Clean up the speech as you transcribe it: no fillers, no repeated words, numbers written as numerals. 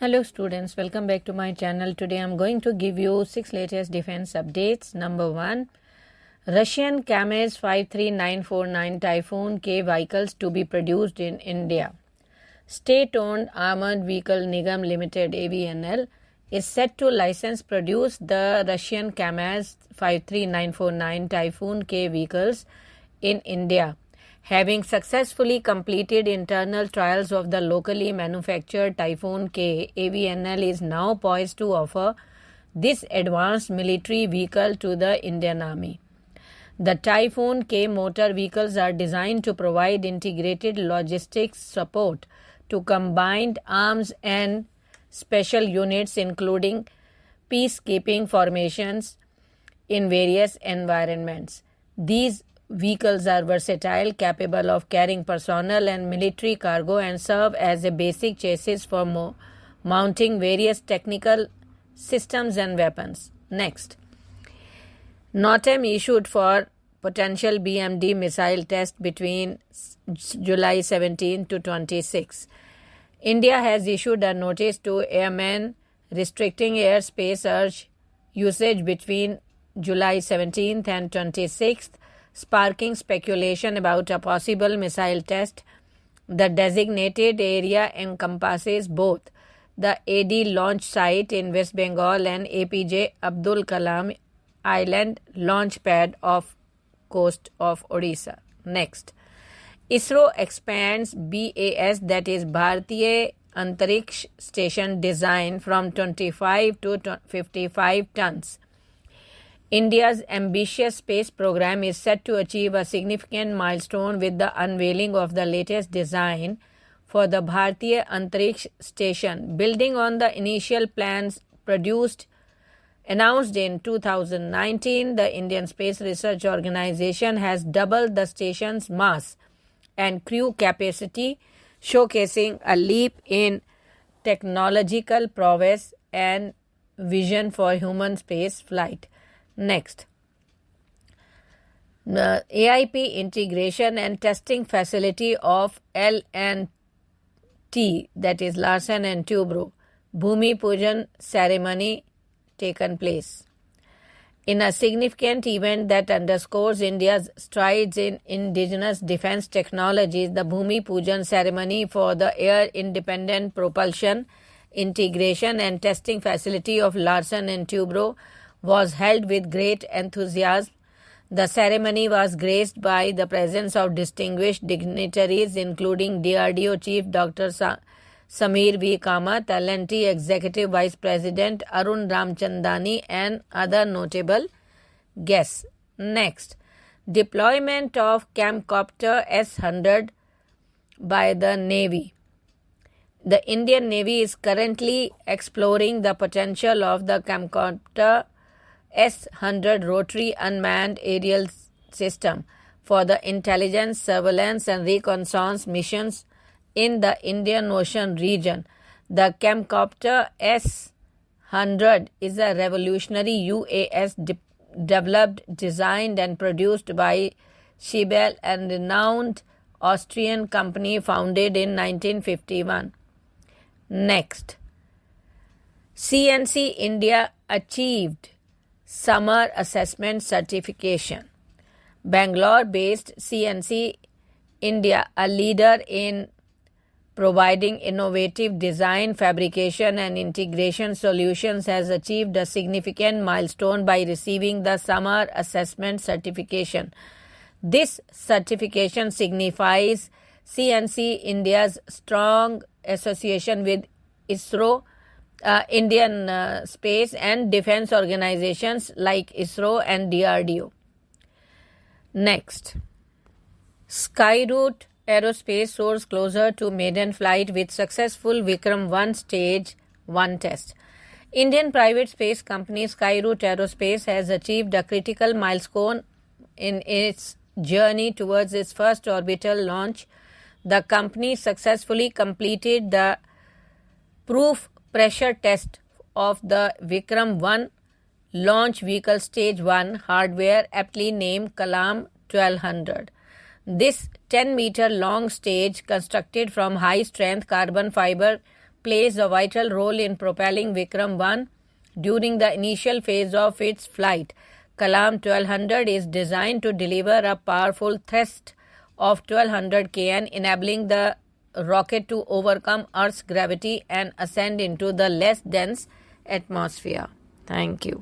Hello students, welcome back to my channel. Today I am going to give you 6 latest defense updates. Number 1, Russian Kamaz 53949 Typhoon K vehicles to be produced in India. State-owned Armored Vehicle Nigam Limited (AVNL) is set to license produce the Russian Kamaz 53949 Typhoon K vehicles in India. Having successfully completed internal trials of the locally manufactured Typhoon K, AVNL is now poised to offer this advanced military vehicle to the Indian Army. The Typhoon K motor vehicles are designed to provide integrated logistics support to combined arms and special units, including peacekeeping formations in various environments. These vehicles are versatile, capable of carrying personnel and military cargo, and serve as a basic chassis for mounting various technical systems and weapons. Next, NOTAM issued for potential BMD missile test between July 17 to 26. India has issued a notice to airmen restricting airspace urge usage between July 17th and 26th, sparking speculation about a possible missile test. The designated area encompasses both the AD launch site in West Bengal and APJ Abdul Kalam Island launch pad off coast of Odisha. Next, ISRO expands BAS, that is Bharatiya Antariksh Station design, from 25 to 55 tons. India's ambitious space program is set to achieve a significant milestone with the unveiling of the latest design for the Bharatiya Antariksh Station. Building on the initial plans announced in 2019, the Indian Space Research Organization has doubled the station's mass and crew capacity, showcasing a leap in technological prowess and vision for human space flight. Next, the AIP integration and testing facility of L&T, that is Larsen and Toubro, Bhumi Pujan ceremony taken place. In a significant event that underscores India's strides in indigenous defense technologies, the Bhumi Pujan ceremony for the Air Independent Propulsion Integration and Testing Facility of Larsen and Toubro was held with great enthusiasm. The ceremony was graced by the presence of distinguished dignitaries, including DRDO Chief Dr. Samir V. Kamath, L&T Executive Vice President Arun Ramchandani, and other notable guests. Next, deployment of Camcopter S-100 by the Navy. The Indian Navy is currently exploring the potential of the Camcopter S-100 rotary unmanned aerial system for the intelligence, surveillance and reconnaissance missions in the Indian Ocean region. The Camcopter S-100 is a revolutionary UAS developed, designed and produced by Schiebel, a renowned Austrian company founded in 1951. Next, CNC India achieved Summer Assessment Certification. Bangalore-based CNC India, a leader in providing innovative design, fabrication and integration solutions, has achieved a significant milestone by receiving the Summer Assessment Certification. This certification signifies CNC India's strong association with ISRO, Indian space and defense organizations like ISRO and DRDO. Next, Skyroot Aerospace soars closer to maiden flight with successful Vikram 1 Stage 1 test. Indian private space company Skyroot Aerospace has achieved a critical milestone in its journey towards its first orbital launch. The company successfully completed the proof pressure test of the Vikram 1 launch vehicle stage 1 hardware, aptly named Kalam 1200. This 10-meter long stage, constructed from high-strength carbon fiber plays a vital role in propelling Vikram 1 during the initial phase of its flight. Kalam 1200 is designed to deliver a powerful thrust of 1200 kN, enabling the rocket to overcome Earth's gravity and ascend into the less dense atmosphere. Thank you.